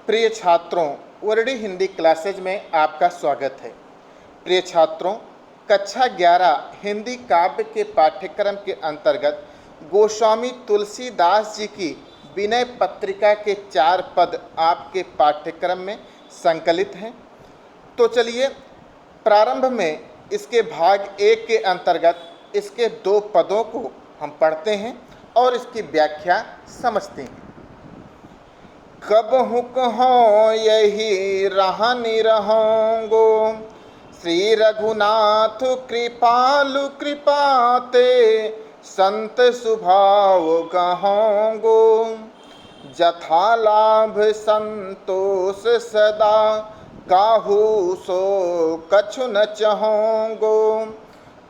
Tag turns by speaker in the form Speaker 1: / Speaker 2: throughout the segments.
Speaker 1: प्रिय छात्रों, Verde Hindi classes में आपका स्वागत है। प्रिय छात्रों, कक्षा 11 हिंदी काव्य के पाठ्यक्रम के अंतर्गत गोस्वामी तुलसीदास जी की विनय पत्रिका के 4 पद आपके पाठ्यक्रम में संकलित हैं। तो चलिए प्रारंभ में इसके भाग 1 के अंतर्गत इसके 2 पदों को हम पढ़ते हैं और इसकी व्याख्या समझते हैं। कबहु कहो यही रहनि रहोगो, श्री रघुनाथ कृपालु कृपाते, संत स्वभाव कहोगो, जथा लाभ संतोष सदा, काहू सो कछु न चहोगो,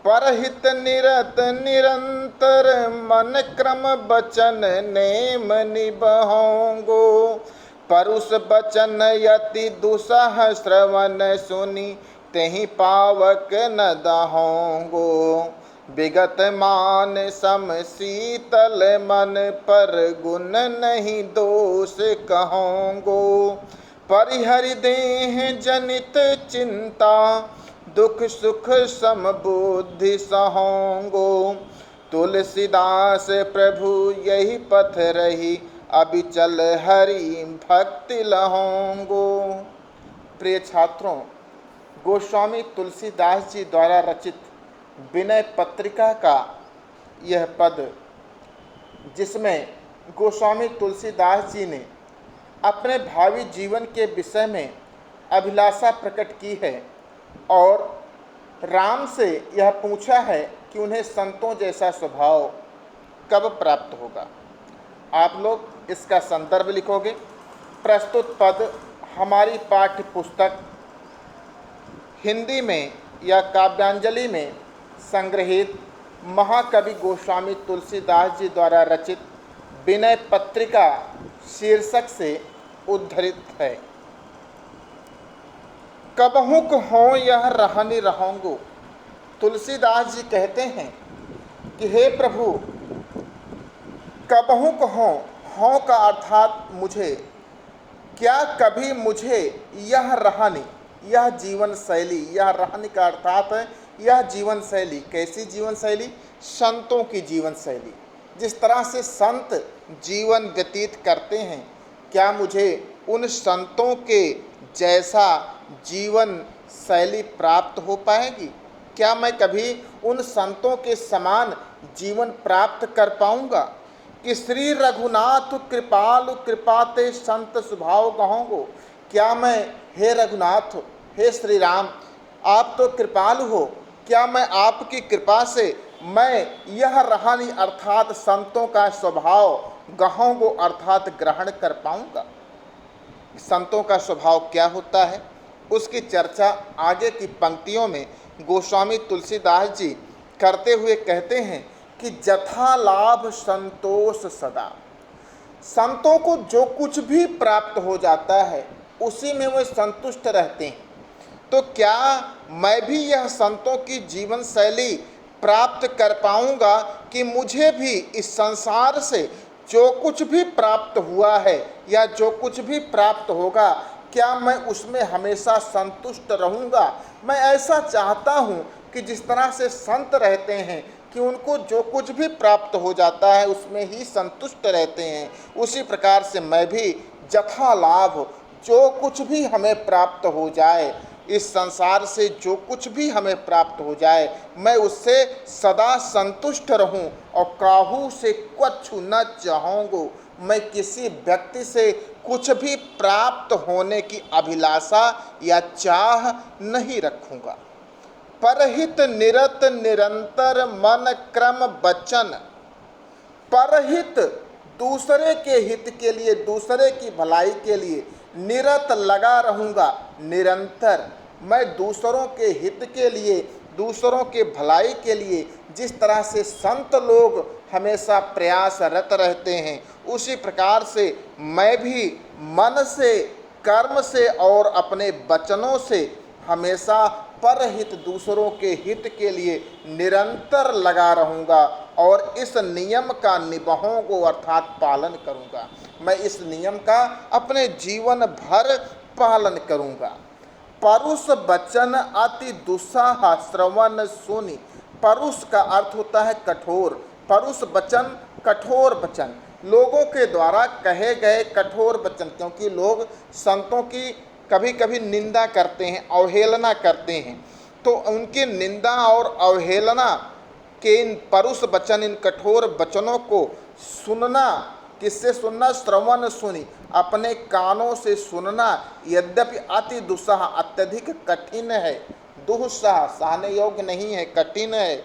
Speaker 1: परहित निरत निरंतर, मन क्रम बचन नेम निबहोगो, परुष बचन यति दुसह श्रवण सुनी, तेहि पावक न दहोगो, विगत मान सम शीतल मन, पर गुण नहीं दोष कहोगो, परिहरि देह जनित चिंता, दुख सुख समबुद्धि सहोगो, तुलसीदास प्रभु यही पथ रही, अबिचल हरि भक्ति लहोगो। प्रिय छात्रों, गोस्वामी तुलसीदास जी द्वारा रचित विनय पत्रिका का यह पद, जिसमें गोस्वामी तुलसीदास जी ने अपने भावी जीवन के विषय में अभिलाषा प्रकट की है और राम से यह पूछा है कि उन्हें संतों जैसा स्वभाव कब प्राप्त होगा। आप लोग इसका संदर्भ लिखोगे। प्रस्तुत पद हमारी पाठ्य पुस्तक हिंदी में या काव्यांजलि में संग्रहित महाकवि गोस्वामी तुलसीदास जी द्वारा रचित विनय पत्रिका शीर्षक से उद्धृत है। कबहु कहो यह रहनि रहोगो। तुलसीदास जी कहते हैं कि हे प्रभु, कबहु कहो, हों का अर्थात मुझे, क्या कभी मुझे यह रहनि, यह जीवन शैली, यह रहनि का अर्थात है यह जीवन शैली। कैसी जीवन शैली? संतों की जीवन शैली। जिस तरह से संत जीवन व्यतीत करते हैं, क्या मुझे उन संतों के जैसा जीवन शैली प्राप्त हो पाएगी? क्या मैं कभी उन संतों के समान जीवन प्राप्त कर पाऊंगा कि श्री रघुनाथ कृपालु कृपाते, संत स्वभाव कहोगो। क्या मैं, हे रघुनाथ, हे श्री राम, आप तो कृपालु हो, क्या मैं आपकी कृपा से मैं यह रहनि अर्थात संतों का स्वभाव गहोगो अर्थात ग्रहण कर पाऊंगा। संतों का स्वभाव क्या होता है उसकी चर्चा आगे की पंक्तियों में गोस्वामी तुलसीदास जी करते हुए कहते हैं कि जथा लाभ संतोष सदा। संतों को जो कुछ भी प्राप्त हो जाता है उसी में वे संतुष्ट रहते हैं। तो क्या मैं भी यह संतों की जीवन शैली प्राप्त कर पाऊंगा कि मुझे भी इस संसार से जो कुछ भी प्राप्त हुआ है या जो कुछ भी प्राप्त होगा, क्या मैं उसमें हमेशा संतुष्ट रहूंगा? मैं ऐसा चाहता हूं कि जिस तरह से संत रहते हैं कि उनको जो कुछ भी प्राप्त हो जाता है उसमें ही संतुष्ट रहते हैं, उसी प्रकार से मैं भी जथा लाभ, जो कुछ भी हमें प्राप्त हो जाए, इस संसार से जो कुछ भी हमें प्राप्त हो जाए, मैं उससे सदा संतुष्ट रहूं और काहू से कछु न चाहूँगो। मैं किसी व्यक्ति से कुछ भी प्राप्त होने की अभिलाषा या चाह नहीं रखूँगा। परहित निरत निरंतर, मन क्रम बचन। परहित, दूसरे के हित के लिए, दूसरे की भलाई के लिए निरत लगा रहूँगा। निरंतर, मैं दूसरों के हित के लिए, दूसरों के भलाई के लिए जिस तरह से संत लोग हमेशा प्रयासरत रहते हैं, उसी प्रकार से मैं भी मन से, कर्म से और अपने वचनों से हमेशा परहित दूसरों के हित के लिए निरंतर लगा रहूँगा और इस नियम का निभाऊँगा अर्थात पालन करूँगा। मैं इस नियम का अपने जीवन भर पालन करूँगा। परुष वचन अति दुस्साह श्रवण सुनि। परुष का अर्थ होता है कठोर। परुष वचन कठोर वचन, लोगों के द्वारा कहे गए कठोर वचन, क्योंकि लोग संतों की कभी कभी निंदा करते हैं, अवहेलना करते हैं, तो उनकी निंदा और अवहेलना के इन परुष वचन, इन कठोर वचनों को सुनना, किससे सुनना? श्रवण सुनि, अपने कानों से सुनना। यद्यपि अति दुस्साह, अत्यधिक कठिन है, दुस्साह सहने योग्य नहीं है, कठिन है,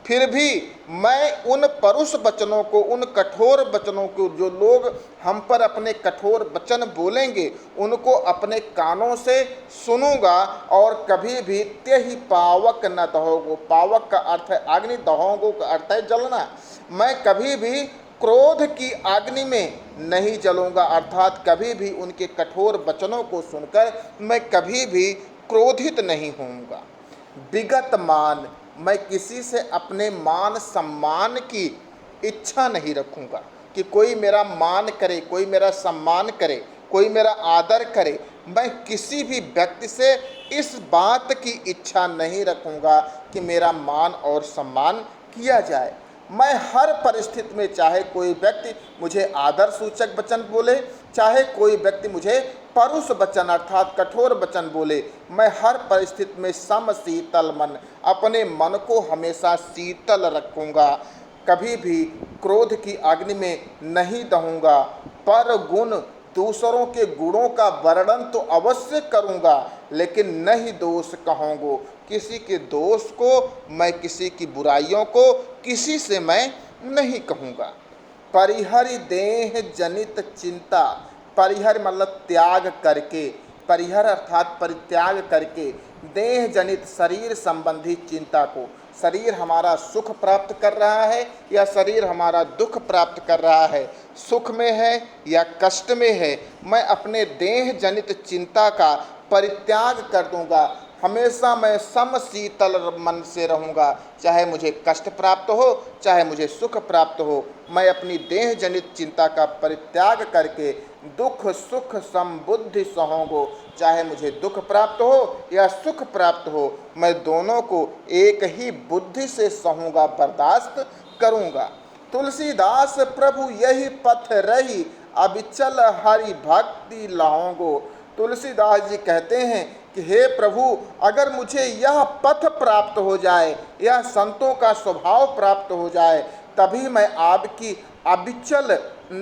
Speaker 1: फिर भी मैं उन परुष वचनों को, उन कठोर वचनों को, जो लोग हम पर अपने कठोर वचन बोलेंगे, उनको अपने कानों से सुनूंगा और कभी भी त्यहि पावक न दहोगो। पावक का अर्थ है अग्नि, दहोगो का अर्थ है जलना। मैं कभी भी क्रोध की अग्नि में नहीं जलूंगा, अर्थात कभी भी उनके कठोर वचनों को सुनकर मैं कभी भी क्रोधित नहीं होऊंगा। विगत मान, मैं किसी से अपने मान सम्मान की इच्छा नहीं रखूंगा कि कोई मेरा मान करे, कोई मेरा सम्मान करे, कोई मेरा आदर करे। मैं किसी भी व्यक्ति से इस बात की इच्छा नहीं रखूंगा कि मेरा मान और सम्मान किया जाए। मैं हर परिस्थिति में, चाहे कोई व्यक्ति मुझे आदर सूचक वचन बोले, चाहे कोई व्यक्ति मुझे परुष वचन अर्थात कठोर वचन बोले, मैं हर परिस्थिति में समशीतल मन, अपने मन को हमेशा शीतल रखूंगा, कभी भी क्रोध की अग्नि में नहीं दहूँगा। पर गुण, दूसरों के गुणों का वर्णन तो अवश्य करूँगा, लेकिन नहीं दोष कहूँगा। किसी के दोष को मैं, किसी की बुराइयों को किसी से मैं नहीं कहूँगा। परिहरि देह जनित चिंता, परिहर मतलब त्याग करके, परिहर अर्थात परित्याग करके, देह जनित शरीर संबंधी चिंता को, शरीर हमारा सुख प्राप्त कर रहा है या शरीर हमारा दुख प्राप्त कर रहा है, सुख में है या कष्ट में है, मैं अपने देह जनित चिंता का परित्याग कर दूंगा। हमेशा मैं समशीतल मन से रहूँगा, चाहे मुझे कष्ट प्राप्त हो, चाहे मुझे सुख प्राप्त हो। मैं अपनी देह जनित चिंता का परित्याग करके दुख सुख समबुद्धि सहूँगो, चाहे मुझे दुख प्राप्त हो या सुख प्राप्त हो, मैं दोनों को एक ही बुद्धि से सहूँगा, बर्दाश्त करूँगा। तुलसीदास प्रभु यही पथ रही, अविचल हरि भक्ति लाऊंगो। तुलसीदास जी कहते हैं कि हे प्रभु, अगर मुझे यह पथ प्राप्त हो जाए, यह संतों का स्वभाव प्राप्त हो जाए, तभी मैं आपकी अविचल,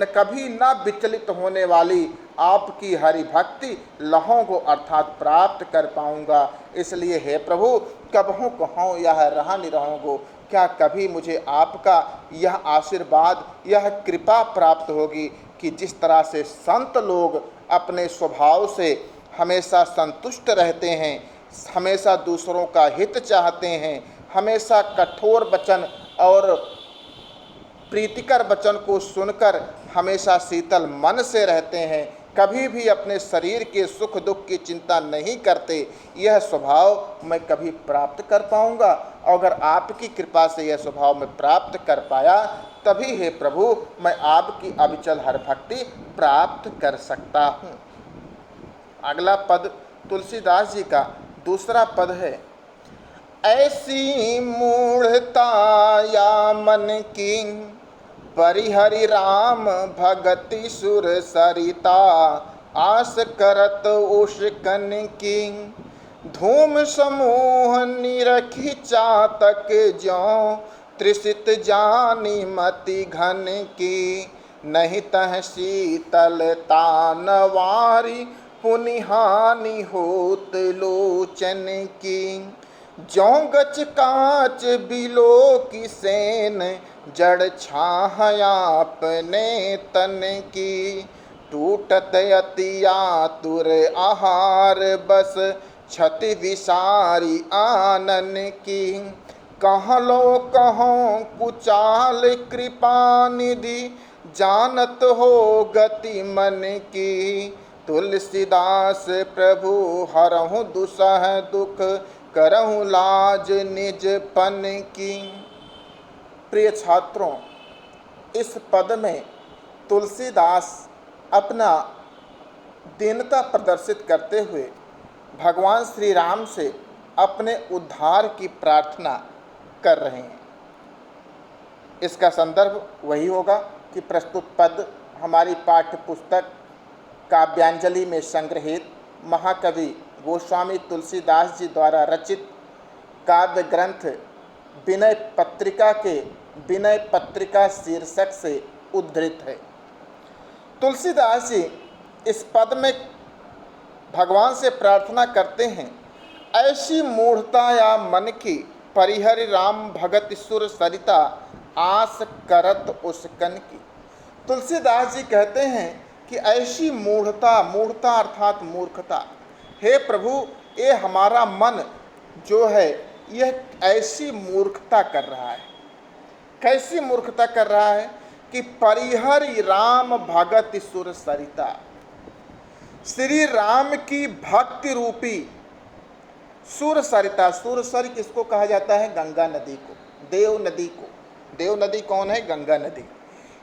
Speaker 1: कभी न विचलित होने वाली आपकी हरि भक्ति लहों को अर्थात प्राप्त कर पाऊंगा। इसलिए हे प्रभु, कबहू कहूँ यह रहा निरहोगो, क्या कभी मुझे आपका यह आशीर्वाद, यह कृपा प्राप्त होगी कि जिस तरह से संत लोग अपने स्वभाव से हमेशा संतुष्ट रहते हैं, हमेशा दूसरों का हित चाहते हैं, हमेशा कठोर वचन और प्रीतिकर वचन को सुनकर हमेशा शीतल मन से रहते हैं, कभी भी अपने शरीर के सुख दुख की चिंता नहीं करते, यह स्वभाव मैं कभी प्राप्त कर पाऊंगा। अगर आपकी कृपा से यह स्वभाव मैं प्राप्त कर पाया, तभी हे प्रभु मैं आपकी अविचल हर भक्ति प्राप्त कर सकता हूँ। अगला पद तुलसीदास जी का दूसरा पद है। ऐसी मूढ़ता या मन की, परिहरि राम भगति सुर सरिता, आस करत उष्कन की, धूम समूह निरखी चातक ज्यों, त्रिसित जानी मति घन की, नहीं तह शीतलता नवारी, पुनिहानि होत लोचन की, ज्यों गच कांच बिलो की सेन, जड़ छाया अपने तन की, टूटत अति आतुर आहार बस, क्षति विसारी आनन की, कहाँ लो कहों कुचाल कृपा निधि, जानत हो गति मन की, तुलसीदास प्रभु हरहु दुसह दुख, करहूँ लाज निज पन की। प्रिय छात्रों, इस पद में तुलसीदास अपना दीनता प्रदर्शित करते हुए भगवान श्री राम से अपने उद्धार की प्रार्थना कर रहे हैं। इसका संदर्भ वही होगा कि प्रस्तुत पद हमारी पाठ्य पुस्तक काव्यांजलि में संग्रहित महाकवि गोस्वामी तुलसीदास जी द्वारा रचित काव्य ग्रंथ विनय पत्रिका के विनय पत्रिका शीर्षक से उद्धृत है। तुलसीदास जी इस पद में भगवान से प्रार्थना करते हैं, ऐसी मूढ़ता या मन की परिहरि राम भगत सुर सरिता आस करत उसकन की। तुलसीदास जी कहते हैं कि ऐसी मूढ़ता, मूढ़ता अर्थात मूर्खता, हे प्रभु ये हमारा मन जो है यह ऐसी मूर्खता कर रहा है। कैसी मूर्खता कर रहा है कि परिहरि राम भगत सुर सरिता, श्री राम की भक्ति रूपी सुर सरिता। सुर सर किसको कहा जाता है? गंगा नदी को, देव नदी को। देव नदी कौन है? गंगा नदी।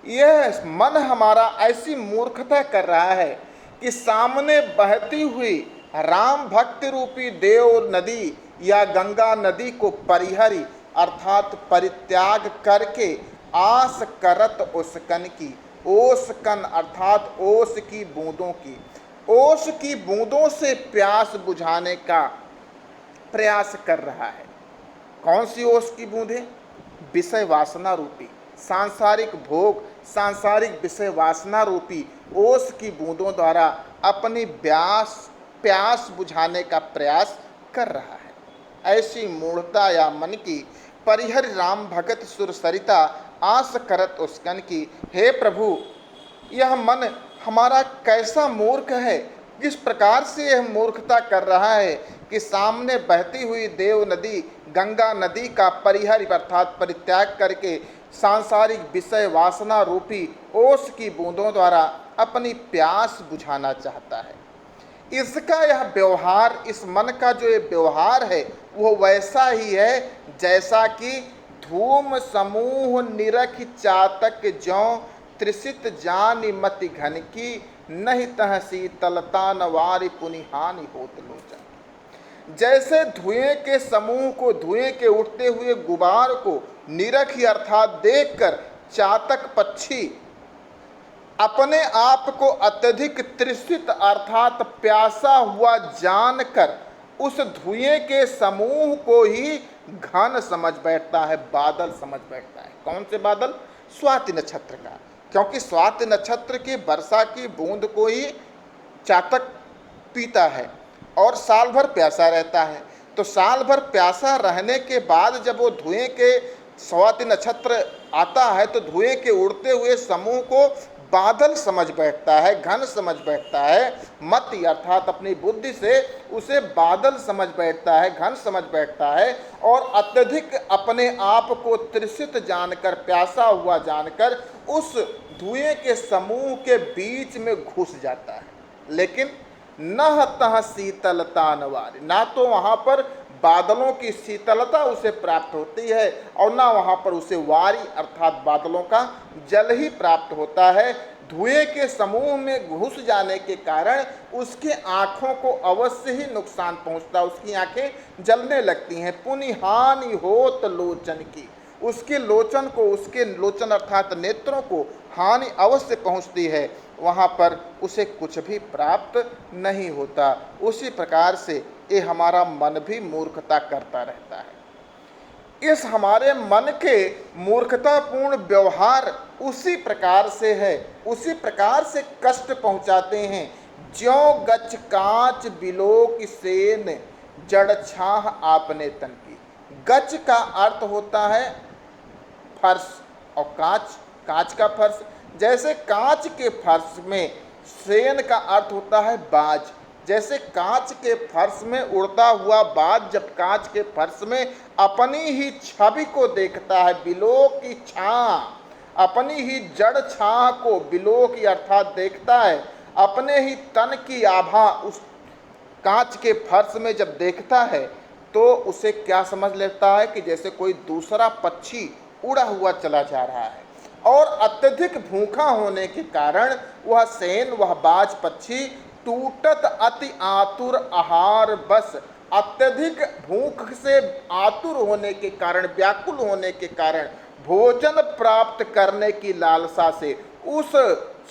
Speaker 1: यह मन हमारा ऐसी मूर्खता कर रहा है कि सामने बहती हुई राम भक्ति रूपी देव नदी या गंगा नदी को परिहरि अर्थात परित्याग करके आस करत ओसकन की, ओसकन अर्थात ओस की बूंदों की, ओस की बूंदों से प्यास बुझाने का प्रयास कर रहा है। कौन सी ओस की बूंदें? विषय वासना रूपी सांसारिक भोग, सांसारिक विषय वासना रूपी ओस की बूंदों द्वारा अपनी प्यास बुझाने का प्रयास कर रहा है। ऐसी मूढ़ता या मन की परिहरि राम भगत सुर सरिता आस करत उसकन की। हे प्रभु, यह मन हमारा कैसा मूर्ख है, किस प्रकार से यह मूर्खता कर रहा है कि सामने बहती हुई देव नदी गंगा नदी का परिहरि अर्थात परित्याग करके सांसारिक विषय वासना रूपी ओस की बूंदों द्वारा अपनी प्यास बुझाना चाहता है। इसका यह व्यवहार, इस मन का जो ये व्यवहार है वो वैसा ही है जैसा कि धूम समूह निरख चातक ज्यों त्रिसित जानि मति घन की, नहीं तह शीतलता नवारि पुनिहानि होत लोचन। जैसे धुएं के समूह को, धुएं के उठते हुए गुबार को निरख अर्थात देखकर चातक पक्षी अपने आप को अत्यधिक तृषित अर्थात प्यासा हुआ जानकर उस धुएं के समूह को ही घन समझ बैठता है, बादल समझ बैठता है। कौन से बादल? स्वाति नक्षत्र का, क्योंकि स्वाति नक्षत्र की वर्षा की बूंद को ही चातक पीता है और साल भर प्यासा रहता है। तो साल भर प्यासा रहने के बाद जब वो धुएं के स्वाति नक्षत्र आता है तो धुएं के उड़ते हुए समूह को बादल समझ बैठता है, घन समझ बैठता है। मति अर्थात अपनी बुद्धि से उसे बादल समझ बैठता है, घन समझ बैठता है और अत्यधिक अपने आप को तृषित जानकर, प्यासा हुआ जानकर उस धुएं के समूह के बीच में घुस जाता है। लेकिन न तह शीतलता नवारि, ना तो वहाँ पर बादलों की शीतलता उसे प्राप्त होती है और ना वहाँ पर उसे वारी अर्थात बादलों का जल ही प्राप्त होता है। धुएं के समूह में घुस जाने के कारण उसकी आँखों को अवश्य ही नुकसान पहुँचता, उसकी आँखें जलने लगती हैं। पुनिहानि होत लोचन की, उसके लोचन को, उसके लोचन अर्थात नेत्रों को हानि अवश्य पहुँचती है, वहाँ पर उसे कुछ भी प्राप्त नहीं होता। उसी प्रकार से ये हमारा मन भी मूर्खता करता रहता है। इस हमारे मन के मूर्खतापूर्ण व्यवहार उसी प्रकार से है, उसी प्रकार से कष्ट पहुँचाते हैं। ज्यों गच कांच बिलोक सेन जड़ छाह आपने तन की। गच का अर्थ होता है फर्श और कांच, कांच का फर्श। जैसे कांच के फर्श में सेन का अर्थ होता है बाज। जैसे कांच के फर्श में उड़ता हुआ बाज जब कांच के फर्श में अपनी ही छवि को देखता है, बिलो की छां, अपनी ही जड़ छां को बिलो की अर्थात देखता है, अपने ही तन की आभा उस कांच के फर्श में जब देखता है तो उसे क्या समझ लेता है कि जैसे कोई दूसरा पक्षी उड़ा हुआ चला जा रहा है। और अत्यधिक भूखा होने के कारण वह बाज पक्षी टूटत अति आतुर आहार बस, अत्यधिक भूख से आतुर होने के कारण, व्याकुल होने के कारण, भोजन प्राप्त करने की लालसा से उस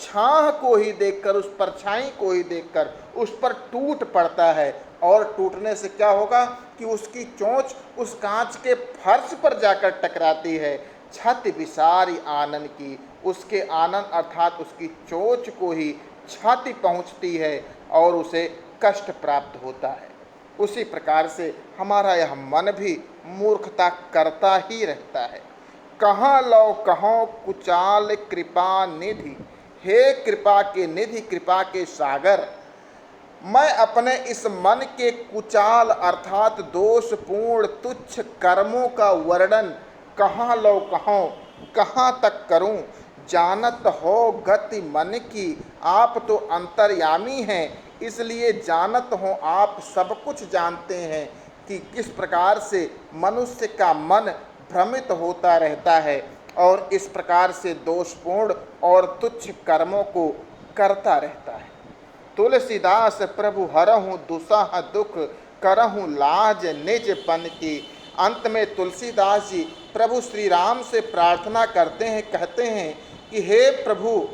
Speaker 1: छाह को ही देखकर, उस परछाई को ही देखकर उस पर टूट पड़ता है। और टूटने से क्या होगा कि उसकी चोंच उस कांच के फर्श पर जाकर टकराती है। छाती विसारी आनन की, उसके आनन अर्थात उसकी चोंच को ही छाती पहुंचती है और उसे कष्ट प्राप्त होता है। उसी प्रकार से हमारा यह मन भी मूर्खता करता ही रहता है। कहाँ लो कहो कुचाल कृपा निधि, हे कृपा के निधि, कृपा के सागर, मैं अपने इस मन के कुचाल अर्थात दोषपूर्ण तुच्छ कर्मों का वर्णन कहाँ लो कहो, कहाँ तक करूं। जानत हो गति मन की, आप तो अंतर्यामी हैं, इसलिए जानत हो, आप सब कुछ जानते हैं कि किस प्रकार से मनुष्य का मन भ्रमित होता रहता है और इस प्रकार से दोषपूर्ण और तुच्छ कर्मों को करता रहता है। तुलसीदास प्रभु हरहु दुसह दुख, करहु लाज निज पन की। अंत में तुलसीदास जी प्रभु श्री राम से प्रार्थना करते हैं, कहते हैं कि हे प्रभु,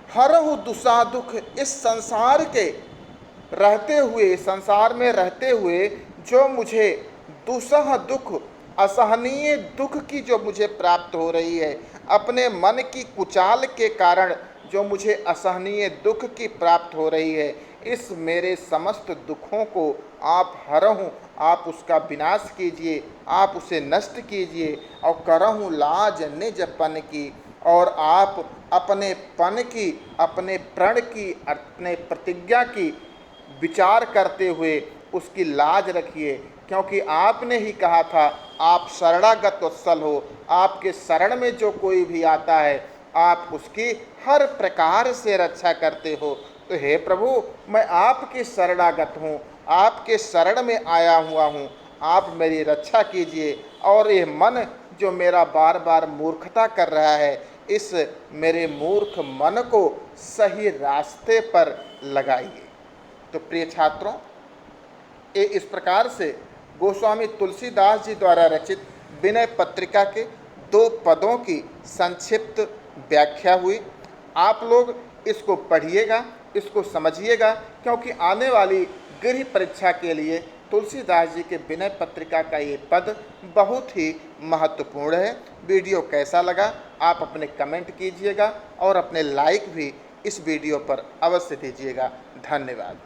Speaker 1: हरहु दुसा दुख, इस संसार के रहते हुए, संसार में रहते हुए जो मुझे दुसह दुख, असहनीय दुख की जो मुझे प्राप्त हो रही है, अपने मन की कुचाल के कारण जो मुझे असहनीय दुख की प्राप्त हो रही है, इस मेरे समस्त दुखों को आप हरहु, आप उसका विनाश कीजिए, आप उसे नष्ट कीजिए। और करहु लाज निज पन की, और आप अपने पन की, अपने प्रण की, अपने प्रतिज्ञा की विचार करते हुए उसकी लाज रखिए, क्योंकि आपने ही कहा था आप शरणागत वत्सल हो, आपके शरण में जो कोई भी आता है आप उसकी हर प्रकार से रक्षा करते हो। तो हे प्रभु, मैं आपके शरणागत हूँ, आपके शरण में आया हुआ हूँ, आप मेरी रक्षा कीजिए और ये मन जो मेरा बार बार मूर्खता कर रहा है, इस मेरे मूर्ख मन को सही रास्ते पर लगाइए। तो प्रिय छात्रों, ये इस प्रकार से गोस्वामी तुलसीदास जी द्वारा रचित विनय पत्रिका के 2 पदों की संक्षिप्त व्याख्या हुई। आप लोग इसको पढ़िएगा, इसको समझिएगा, क्योंकि आने वाली गृह परीक्षा के लिए तुलसीदास जी के विनय पत्रिका का ये पद बहुत ही महत्वपूर्ण है। वीडियो कैसा लगा आप अपने कमेंट कीजिएगा और अपने लाइक भी इस वीडियो पर अवश्य दीजिएगा। धन्यवाद।